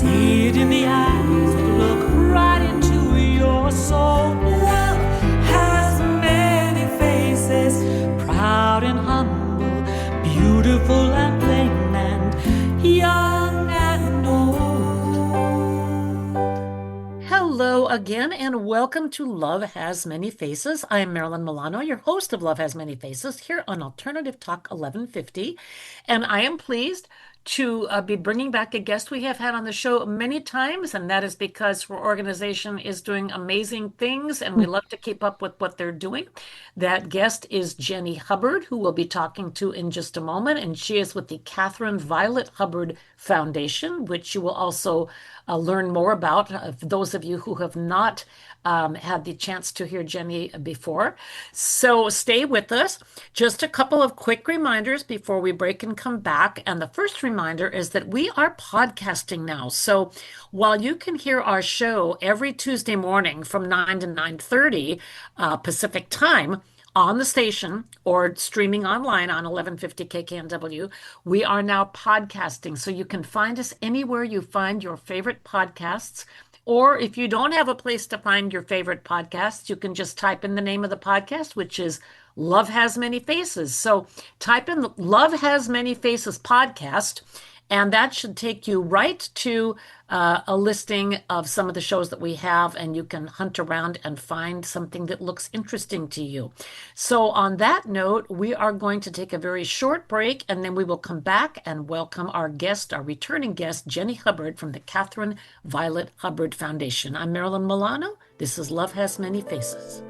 See it in the eyes that look right into your soul. Love has many faces, proud and humble, beautiful and plain, and young and old. Hello again, and welcome to Love Has Many Faces. I am Marilyn Milano, your host of Love Has Many Faces, here on Alternative Talk 1150, and I am pleased to be bringing back a guest we have had on the show many times, and that is because her organization is doing amazing things, and we love to keep up with what they're doing. That guest is Jenny Hubbard, who we'll be talking to in just a moment, and she is with the Catherine Violet Hubbard Foundation, which you will also learn more about, for those of you who have not had the chance to hear Jenny before. So stay with us. Just a couple of quick reminders before we break and come back. And the first reminder is that we are podcasting now. So while you can hear our show every Tuesday morning from 9 to 9:30 Pacific time on the station or streaming online on 1150 KKNW, we are now podcasting. So you can find us anywhere you find your favorite podcasts. Or if you don't have a place to find your favorite podcasts, you can just type in the name of the podcast, which is Love Has Many Faces. So type in Love Has Many Faces podcast, and that should take you right to a listing of some of the shows that we have, and you can hunt around and find something that looks interesting to you. So on that note, we are going to take a very short break, and then we will come back and welcome our guest, our returning guest, Jenny Hubbard from the Catherine Violet Hubbard Foundation. I'm Marilyn Milano. This is Love Has Many Faces.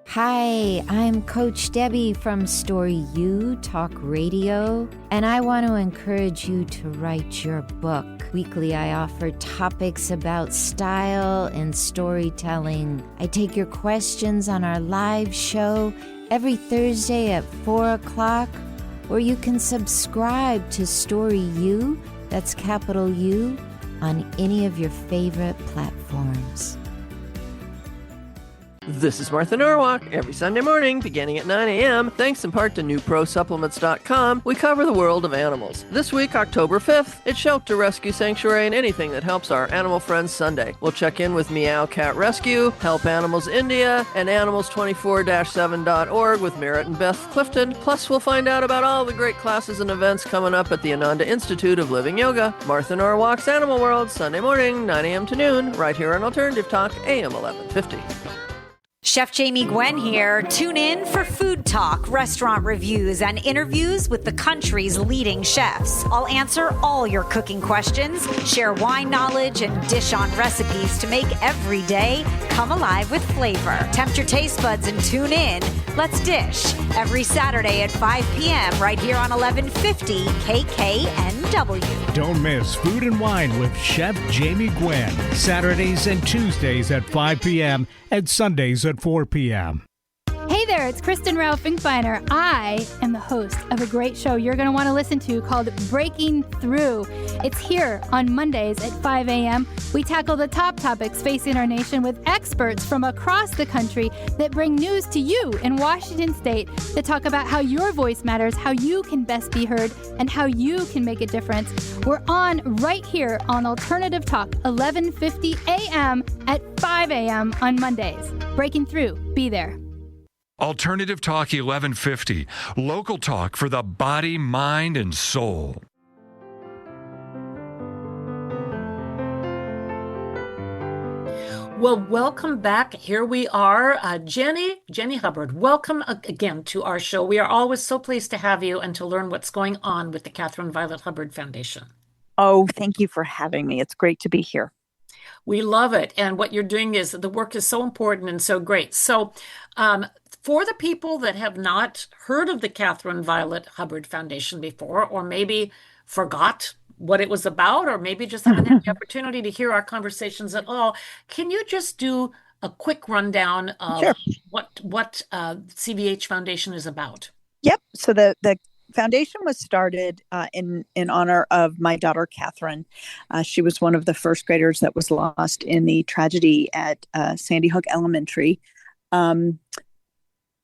Hi, I'm Coach Debbie from Story U Talk Radio, and I want to encourage you to write your book. Weekly, I offer topics about style and storytelling. I take your questions on our live show every Thursday at 4 o'clock, or you can subscribe to Story U, that's capital U, on any of your favorite platforms. This is Martha Norwalk. Every Sunday morning, beginning at 9 a.m., thanks in part to NewProSupplements.com, we cover the world of animals. This week, October 5th, it's Shelter Rescue Sanctuary and anything that helps our animal friends Sunday. We'll check in with Meow Cat Rescue, Help Animals India, and Animals24-7.org with Merritt and Beth Clifton. Plus, we'll find out about all the great classes and events coming up at the Ananda Institute of Living Yoga. Martha Norwalk's Animal World, Sunday morning, 9 a.m. to noon, right here on Alternative Talk, AM 1150. Chef Jamie Gwen here. Tune in for food talk, restaurant reviews, and interviews with the country's leading chefs. I'll answer all your cooking questions, share wine knowledge, and dish on recipes to make every day come alive with flavor. Tempt your taste buds and tune in. Let's dish every Saturday at 5 p.m. right here on 1150 KKNW. Don't miss Food and Wine with Chef Jamie Gwen. Saturdays and Tuesdays at 5 p.m. and Sundays at 4 p.m. Hey there, it's Kristen Rao Finkbeiner. I am the host of a great show you're going to want to listen to called Breaking Through. It's here on Mondays at 5 a.m. We tackle the top topics facing our nation with experts from across the country that bring news to you in Washington State that talk about how your voice matters, how you can best be heard, and how you can make a difference. We're on right here on Alternative Talk, 1150 a.m. at 5 a.m. on Mondays. Breaking Through. Be there. Alternative Talk 1150, local talk for the body, mind, and soul. Well, welcome back. Here we are. Jenny Hubbard, welcome again to our show. We are always so pleased to have you and to learn what's going on with the Catherine Violet Hubbard Foundation. Oh, thank you for having me. It's great to be here. We love it. And what you're doing is, the work is so important and so great. So for the people that have not heard of the Catherine Violet Hubbard Foundation before, or maybe forgot what it was about, or maybe just haven't had the opportunity to hear our conversations at all, can you just do a quick rundown of Sure. what CVH Foundation is about? Yep. So the foundation was started in honor of my daughter, Catherine. She was one of the first graders that was lost in the tragedy at Sandy Hook Elementary.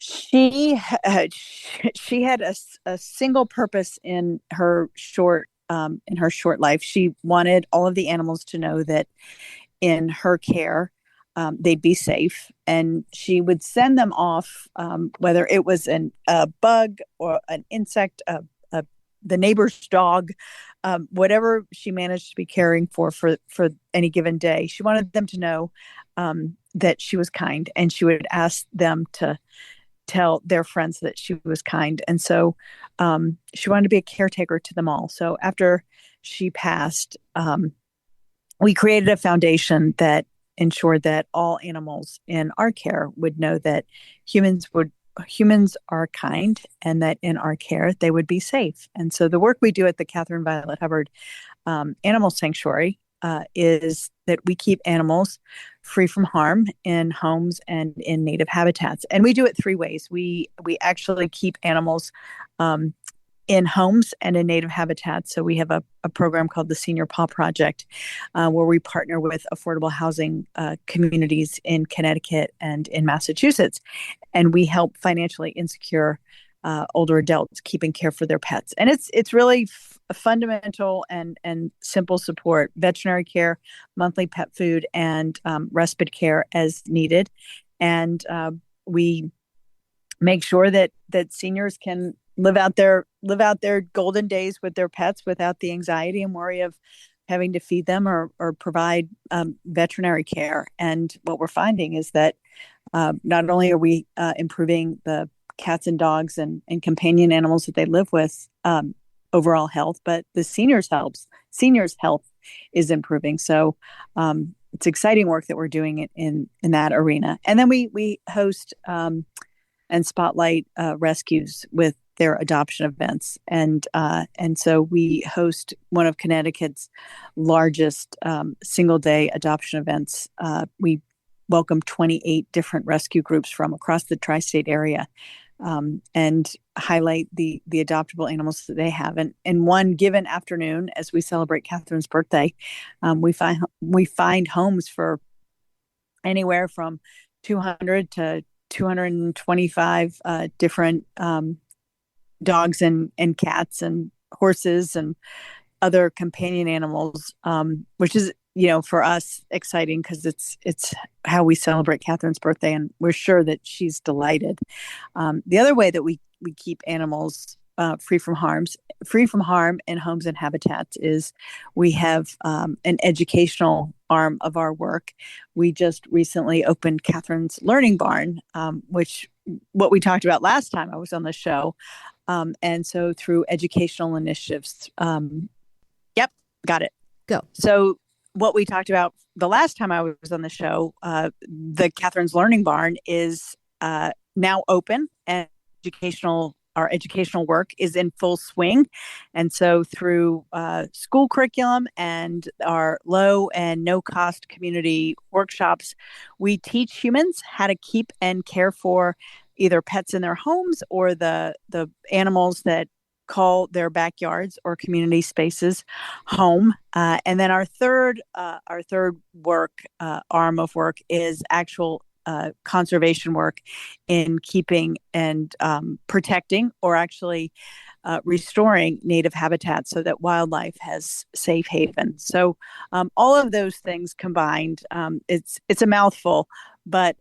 She had a single purpose in her short life. She wanted all of the animals to know that in her care, they'd be safe, and she would send them off, whether it was a bug or an insect, the neighbor's dog, whatever she managed to be caring for any given day. She wanted them to know that she was kind, and she would ask them to tell their friends that she was kind. And so she wanted to be a caretaker to them all. So after she passed, we created a foundation that ensured that all animals in our care would know that humans are kind, and that in our care they would be safe. And so the work we do at the Catherine Violet Hubbard Animal Sanctuary is that we keep animals free from harm in homes and in native habitats. And we do it three ways. We actually keep animals in homes and in native habitats. So we have a program called the Senior Paw Project, where we partner with affordable housing communities in Connecticut and in Massachusetts. And we help financially insecure older adults keep and care for their pets. And it's really fundamental and simple support: veterinary care, monthly pet food, and respite care as needed. And we make sure that seniors can live out their golden days with their pets without the anxiety and worry of having to feed them or provide veterinary care. And what we're finding is that not only are we improving the cats and dogs and companion animals that they live with overall health, but the seniors' health is improving. So it's exciting work that we're doing in that arena. And then we host and spotlight rescues with their adoption events. And so we host one of Connecticut's largest single day adoption events. We welcome 28 different rescue groups from across the tri-state area, and highlight the adoptable animals that they have. And in one given afternoon, as we celebrate Catherine's birthday, we find homes for anywhere from 200 to 225 different dogs and cats and horses and other companion animals, which is, for us exciting because it's how we celebrate Catherine's birthday, and we're sure that she's delighted. The other way that we keep animals free from harm in homes and habitats is we have an educational arm of our work. We just recently opened Catherine's Learning Barn, which what we talked about last time I was on the show. And so through educational initiatives, yep, got it. Go. So what we talked about the last time I was on the show, the Catherine's Learning Barn is now open, and our educational work is in full swing. And so through school curriculum and our low and no cost community workshops, we teach humans how to keep and care for either pets in their homes or the animals that call their backyards or community spaces home. And then our third work arm of work is actual conservation work in keeping and protecting, or actually restoring native habitats so that wildlife has safe haven. So all of those things combined, it's a mouthful, but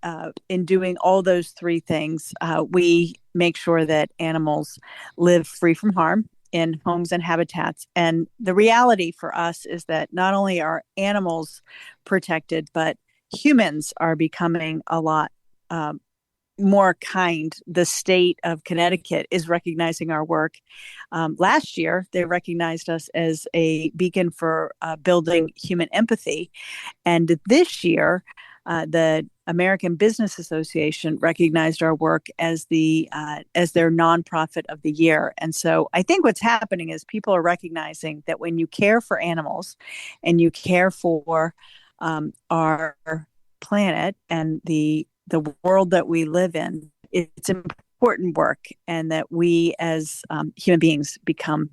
in doing all those three things, we make sure that animals live free from harm in homes and habitats. And the reality for us is that not only are animals protected, but humans are becoming a lot more kind. The state of Connecticut is recognizing our work. Last year, they recognized us as a beacon for building human empathy. And this year, the American Business Association recognized our work as their nonprofit of the year. And so I think what's happening is people are recognizing that when you care for animals and you care for our planet and the world that we live in, it's important work, and that we as human beings become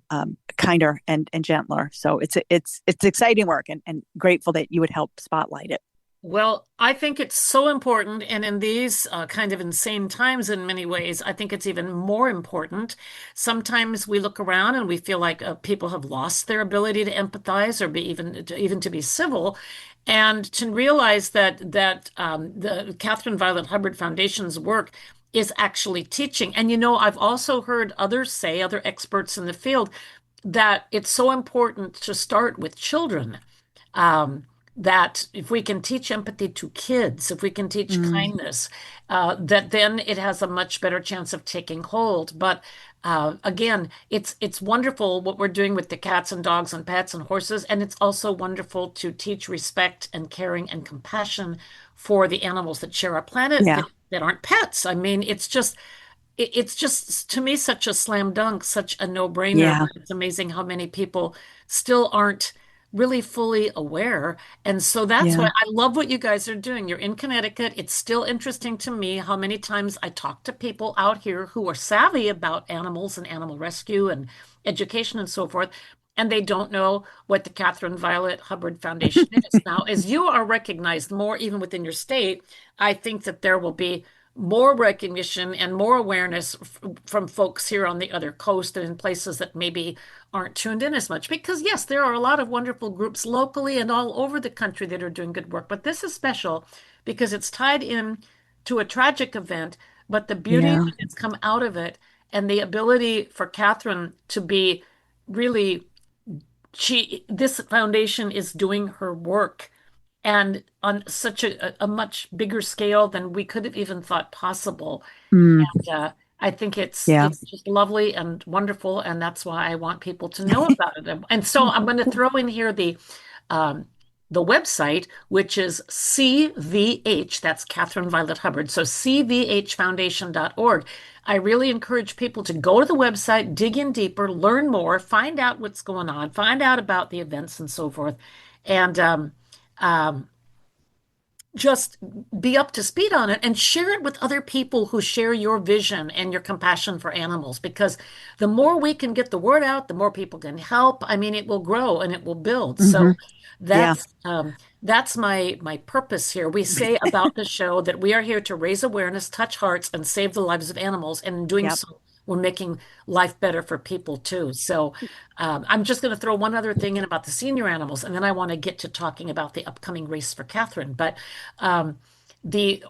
kinder and gentler. So it's exciting work, and grateful that you would help spotlight it. Well, I think it's so important. And in these kind of insane times, in many ways, I think it's even more important. Sometimes we look around and we feel like people have lost their ability to empathize or be even to be civil. And to realize that the Catherine Violet Hubbard Foundation's work is actually teaching. And I've also heard others say, other experts in the field, that it's so important to start with children, um, that if we can teach empathy to kids, if we can teach Mm, kindness, that then it has a much better chance of taking hold. But again, it's wonderful what we're doing with the cats and dogs and pets and horses, and it's also wonderful to teach respect and caring and compassion for the animals that share our planet yeah, that aren't pets. I mean, it's just to me such a slam dunk, such a no-brainer, yeah, but it's amazing how many people still aren't really fully aware. And so that's why yeah, I love what you guys are doing. You're in Connecticut. It's still interesting to me how many times I talk to people out here who are savvy about animals and animal rescue and education and so forth. And they don't know what the Catherine Violet Hubbard Foundation is. Now, as you are recognized more even within your state, I think that there will be more recognition and more awareness from folks here on the other coast and in places that maybe aren't tuned in as much. Because, yes, there are a lot of wonderful groups locally and all over the country that are doing good work. But this is special because it's tied in to a tragic event, but the beauty yeah. that's come out of it and the ability for Catherine to be really, this foundation is doing her work and on such a much bigger scale than we could have even thought possible. Mm, And I think it's yeah. it's just lovely and wonderful, and that's why I want people to know about it. And so I'm going to throw in here um, the website, which is CVH, that's Catherine Violet Hubbard, so cvhfoundation.org. I really encourage people to go to the website, dig in deeper, learn more, find out what's going on, find out about the events and so forth. And um, just be up to speed on it and share it with other people who share your vision and your compassion for animals. Because the more we can get the word out, the more people can help. I mean, it will grow and it will build. Hmm. So Yeah. that's my purpose here. We say about the show that we are here to raise awareness, touch hearts, and save the lives of animals. And in doing Yep. so, we're making life better for people too. So I'm just going to throw one other thing in about the senior animals, and then I want to get to talking about the upcoming race for Catherine. But um,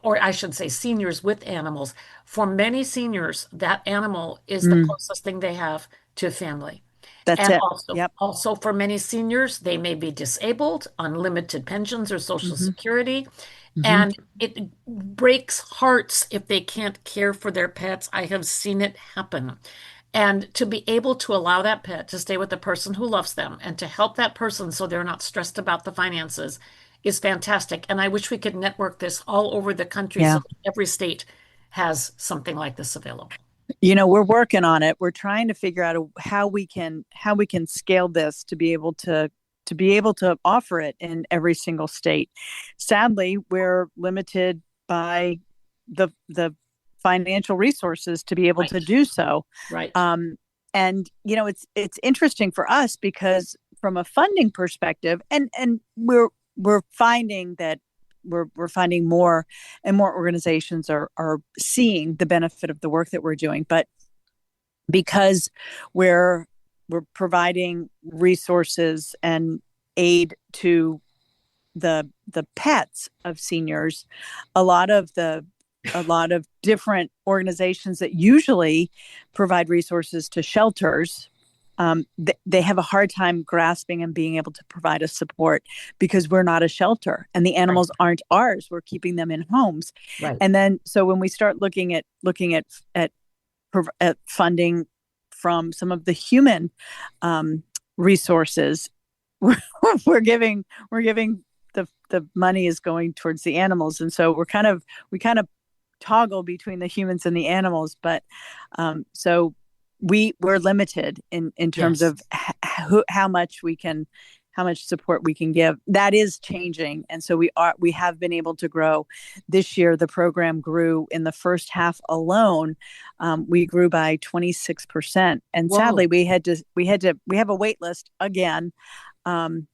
or I should say, seniors with animals. For many seniors, that animal is the Mm, closest thing they have to family. that's And it. also, Yep. also for many seniors, they may be disabled, on limited pensions or Social Hmm. Security, Hmm. and it breaks hearts if they can't care for their pets. I have seen it happen. And to be able to allow that pet to stay with the person who loves them and to help that person so they're not stressed about the finances is fantastic. And I wish we could network this all over the country so Yeah. that every state has something like this available. We're working on it. We're trying to figure out how we can scale this to be able to offer it in every single state. Sadly, we're limited by the financial resources to be able Right, to do so. right. Um, and it's interesting for us because from a funding perspective, and we're finding that we're finding more and more organizations are seeing the benefit of the work that we're doing, but because we're we're providing resources and aid to the pets of seniors, a lot of the a lot of different organizations that usually provide resources to shelters, they have a hard time grasping and being able to provide us support because we're not a shelter and the Right, animals aren't ours. We're keeping them in homes. right. And then so when we start looking at funding from some of the human resources, we're, we're giving the money is going towards the animals, and so we kind of toggle between the humans and the animals, but so we're limited in terms Yes. of how much support we can give. That is changing, and so we have been able to grow. This year the program grew in the first half alone. We grew by 26%, and sadly Whoa. we have a wait list again,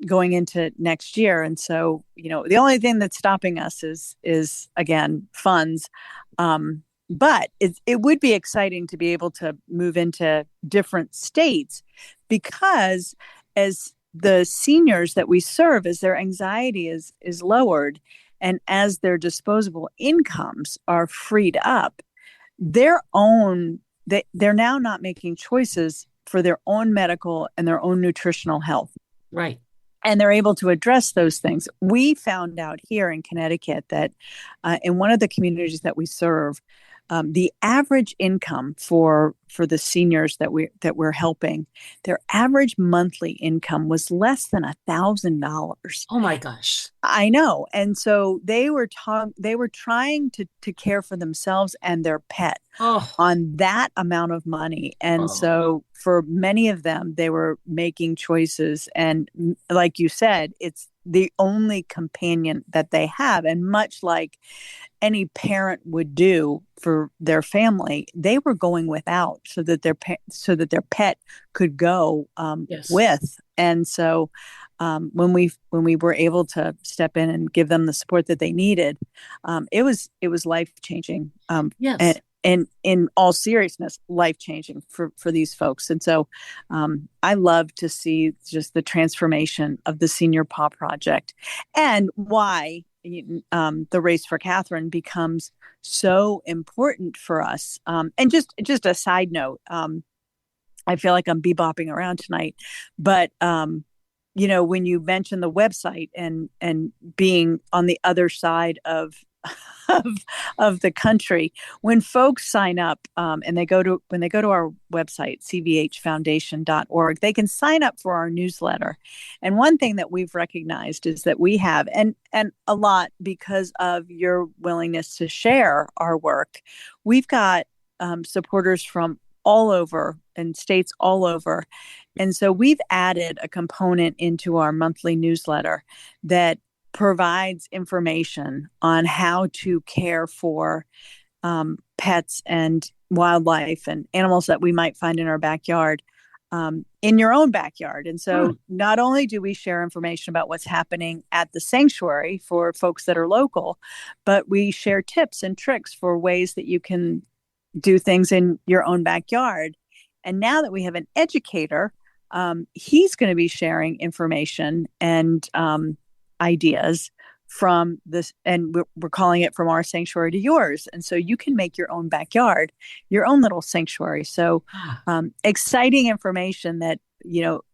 going into next year. And so, the only thing that's stopping us is again, funds. But it would be exciting to be able to move into different states, because as the seniors that we serve, as their anxiety is lowered, and as their disposable incomes are freed up, they're now not making choices for their own medical and their own nutritional health. Right. And they're able to address those things. We found out here in Connecticut that in one of the communities that we serve, the average income for the seniors that we're helping, their average monthly income was less than $1,000. Oh my gosh! I know, and so they were trying to care for themselves and their pet on that amount of money, and so for many of them, they were making choices, and like you said, it's the only companion that they have, and much like any parent would do for their family, they were going without so that their pet could go with. And so when we were able to step in and give them the support that they needed, it was life changing. Yes. And in all seriousness, life changing for these folks. And so I love to see just the transformation of the Senior Paw Project, and why the Race for Catherine becomes so important for us. And just a side note, I feel like I'm bebopping around tonight, but when you mention the website and being on the other side of the country, when folks sign up and when they go to our website, cvhfoundation.org, they can sign up for our newsletter. And one thing that we've recognized is that we have, and a lot because of your willingness to share our work, we've got supporters from all over and states all over. And so we've added a component into our monthly newsletter that provides information on how to care for pets and wildlife and animals that we might find in our backyard, in your own backyard. And so not only do we share information about what's happening at the sanctuary for folks that are local, but we share tips and tricks for ways that you can do things in your own backyard. And now that we have an educator, he's going to be sharing information and ideas from this, and we're calling it From Our Sanctuary to Yours. And so you can make your own backyard, your own little sanctuary. So exciting information that,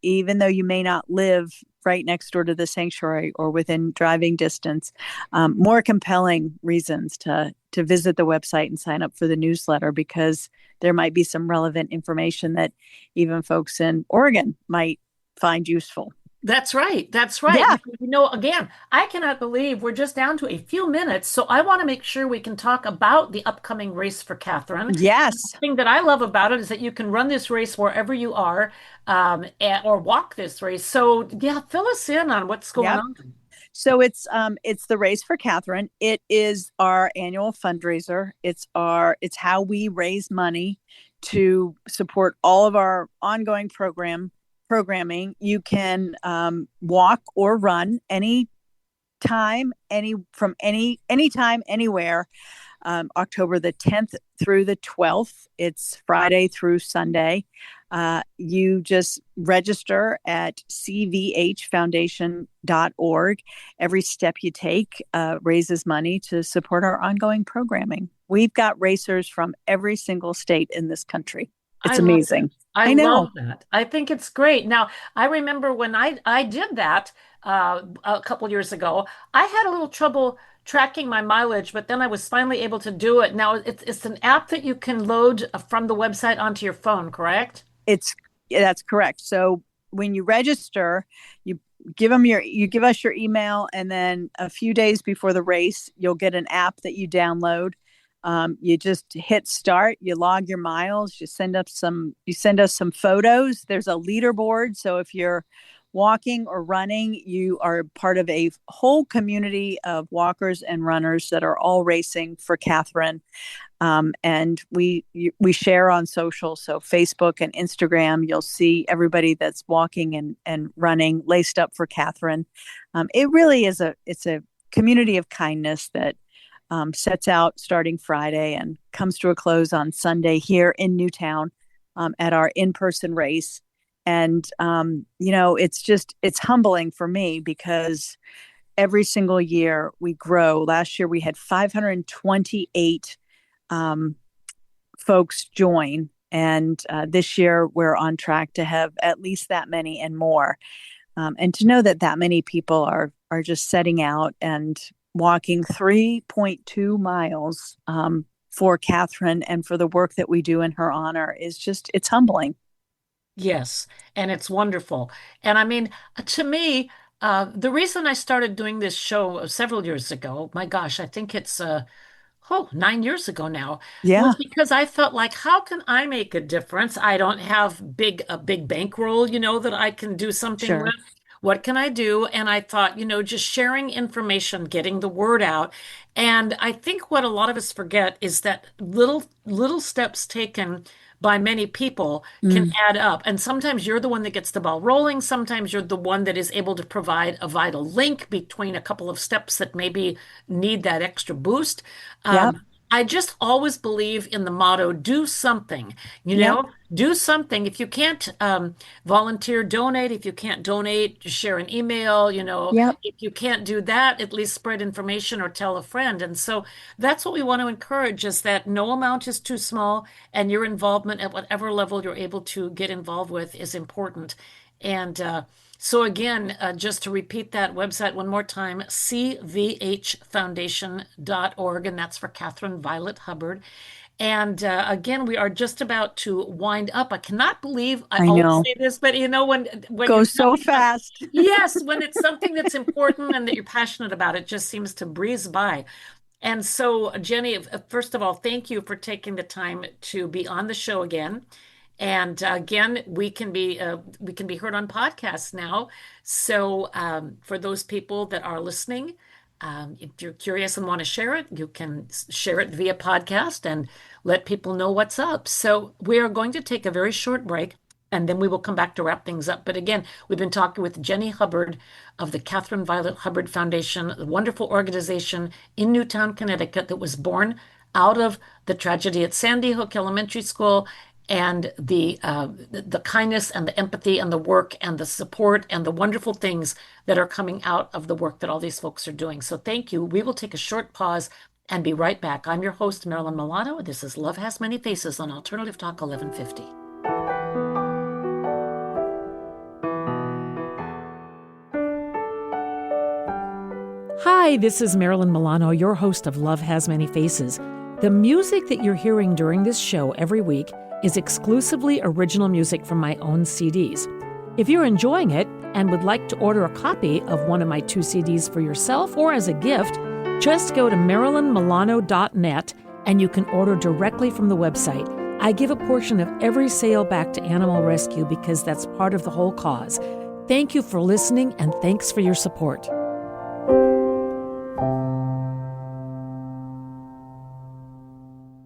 even though you may not live right next door to the sanctuary or within driving distance, more compelling reasons to visit the website and sign up for the newsletter, because there might be some relevant information that even folks in Oregon might find useful. That's right. That's right. Yeah. Again, I cannot believe we're just down to a few minutes. So I want to make sure we can talk about the upcoming Race for Catherine. Yes. The thing that I love about it is that you can run this race wherever you are, or walk this race. So yeah, fill us in on what's going on. So it's the Race for Catherine. It is our annual fundraiser. It's how we raise money to support all of our ongoing programming. You can walk or run anytime, anywhere. October the 10th through the 12th. It's Friday through Sunday. You just register at cvhfoundation.org. Every step you take raises money to support our ongoing programming. We've got racers from every single state in this country. It's amazing. I love that. I think it's great. Now, I remember when I did that a couple years ago, I had a little trouble tracking my mileage, but then I was finally able to do it. Now, it's an app that you can load from the website onto your phone, correct? That's correct. So when you register, you give us your email, and then a few days before the race, you'll get an app that you download. You just hit start, you log your miles, you send us some photos. There's a leaderboard. So if you're walking or running, you are part of a whole community of walkers and runners that are all racing for Catherine. And we share on social, so Facebook and Instagram. You'll see everybody that's walking and running laced up for Catherine. It really is it's a community of kindness that sets out starting Friday and comes to a close on Sunday here in Newtown at our in-person race. And it's humbling for me because every single year we grow. Last year we had 528 folks join, and this year we're on track to have at least that many and more. And to know that many people are just setting out and walking 3.2 miles for Catherine and for the work that we do in her honor it's humbling. Yes, and it's wonderful. And I mean, to me, the reason I started doing this show several years ago, my gosh, I think it's 9 years ago now, Yeah, was because I felt like, how can I make a difference? I don't have a big bankroll, that I can do something sure. with. What can I do? And I thought, just sharing information, getting the word out. And I think what a lot of us forget is that little steps taken by many people can Mm, add up. And sometimes you're the one that gets the ball rolling. Sometimes you're the one that is able to provide a vital link between a couple of steps that maybe need that extra boost. yep, I just always believe in the motto, do something, yep, do something. If you can't volunteer, donate. If you can't donate, share an email, yep, if you can't do that, at least spread information or tell a friend. And so that's what we want to encourage is that no amount is too small and your involvement at whatever level you're able to get involved with is important. And so again, just to repeat that website one more time, cvhfoundation.org, and that's for Catherine Violet Hubbard. And again, we are just about to wind up. I cannot believe I I always know. say this, but when you're Goes so talking about, fast. yes, when it's something that's important and that you're passionate about, it just seems to breeze by. And so, Jenny, first of all, thank you for taking the time to be on the show again. And again, we can be heard on podcasts now. So for those people that are listening, if you're curious and want to share it, you can share it via podcast and let people know what's up. So we are going to take a very short break. And then we will come back to wrap things up. But again, we've been talking with Jenny Hubbard of the Catherine Violet Hubbard Foundation, a wonderful organization in Newtown, Connecticut, that was born out of the tragedy at Sandy Hook Elementary School and the kindness and the empathy and the work and the support and the wonderful things that are coming out of the work that all these folks are doing. So thank you. We will take a short pause and be right back. I'm your host, Marilyn Milano. This is Love Has Many Faces on Alternative Talk 1150. Hi, this is Marilyn Milano, your host of Love Has Many Faces. The music that you're hearing during this show every week is exclusively original music from my own CDs. If you're enjoying it and would like to order a copy of one of my 2 CDs for yourself or as a gift, just go to marilynmilano.net and you can order directly from the website. I give a portion of every sale back to Animal Rescue because that's part of the whole cause. Thank you for listening and thanks for your support.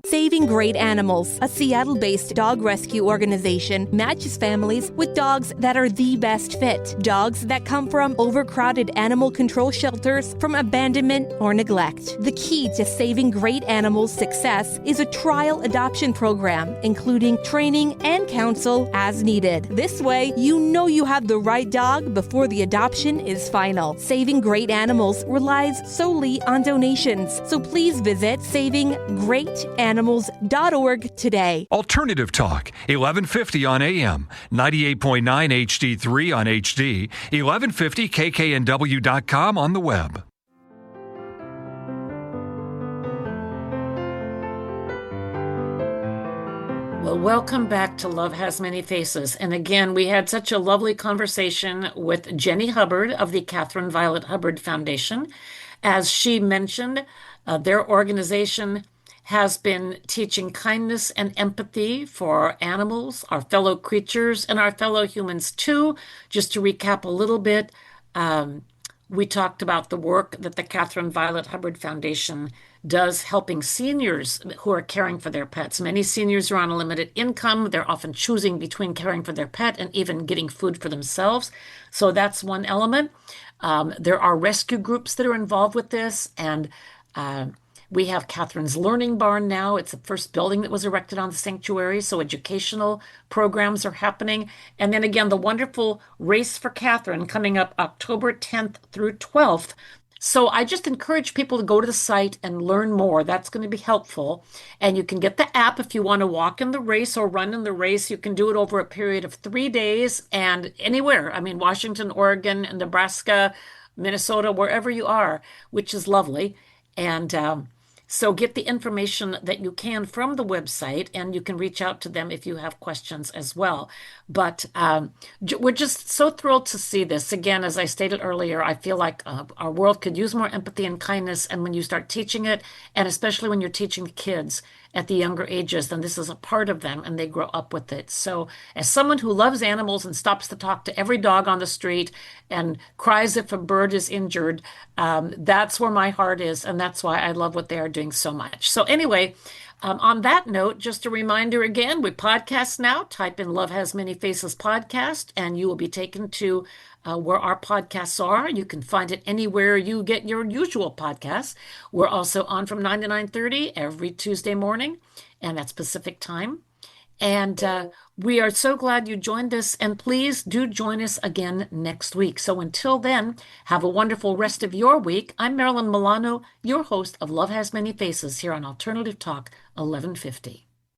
Saving Great Animals, a Seattle-based dog rescue organization, matches families with dogs that are the best fit. Dogs that come from overcrowded animal control shelters, from abandonment or neglect. The key to Saving Great Animals' success is a trial adoption program, including training and counsel as needed. This way, you know you have the right dog before the adoption is final. Saving Great Animals relies solely on donations, so please visit savinggreatanimals.org today. Alternative Talk, 1150 on AM, 98.9 HD3 on HD, 1150kknw.com on the web. Well, welcome back to Love Has Many Faces. And again, we had such a lovely conversation with Jenny Hubbard of the Catherine Violet Hubbard Foundation. As she mentioned, their organization has been teaching kindness and empathy for animals, our fellow creatures, and our fellow humans too. Just to recap a little bit, um, we talked about the work that the Catherine Violet Hubbard Foundation does helping seniors who are caring for their pets. Many seniors are on a limited income. They're often choosing between caring for their pet and even getting food for themselves. So that's one element. There are rescue groups that are involved with this, and uh, we have Catherine's Learning Barn now. It's the first building that was erected on the sanctuary, so educational programs are happening. And then again, the wonderful Race for Catherine coming up October 10th through 12th. So I just encourage people to go to the site and learn more. That's going to be helpful. And you can get the app if you want to walk in the race or run in the race. You can do it over a period of 3 days and anywhere. I mean, Washington, Oregon, Nebraska, Minnesota, wherever you are, which is lovely. And so get the information that you can from the website, and you can reach out to them if you have questions as well. But we're just so thrilled to see this. Again, as I stated earlier, I feel like our world could use more empathy and kindness. And when you start teaching it, and especially when you're teaching kids at the younger ages, then this is a part of them and they grow up with it. So as someone who loves animals and stops to talk to every dog on the street and cries if a bird is injured, that's where my heart is. And that's why I love what they are doing so much. So anyway, on that note, just a reminder again, we podcast now. Type in Love Has Many Faces podcast, and you will be taken to where our podcasts are. You can find it anywhere you get your usual podcasts. We're also on from 9 to 9:30 every Tuesday morning, and that's Pacific time. And we are so glad you joined us, and please do join us again next week. So until then, have a wonderful rest of your week. I'm Marilyn Milano, your host of Love Has Many Faces here on Alternative Talk 1150.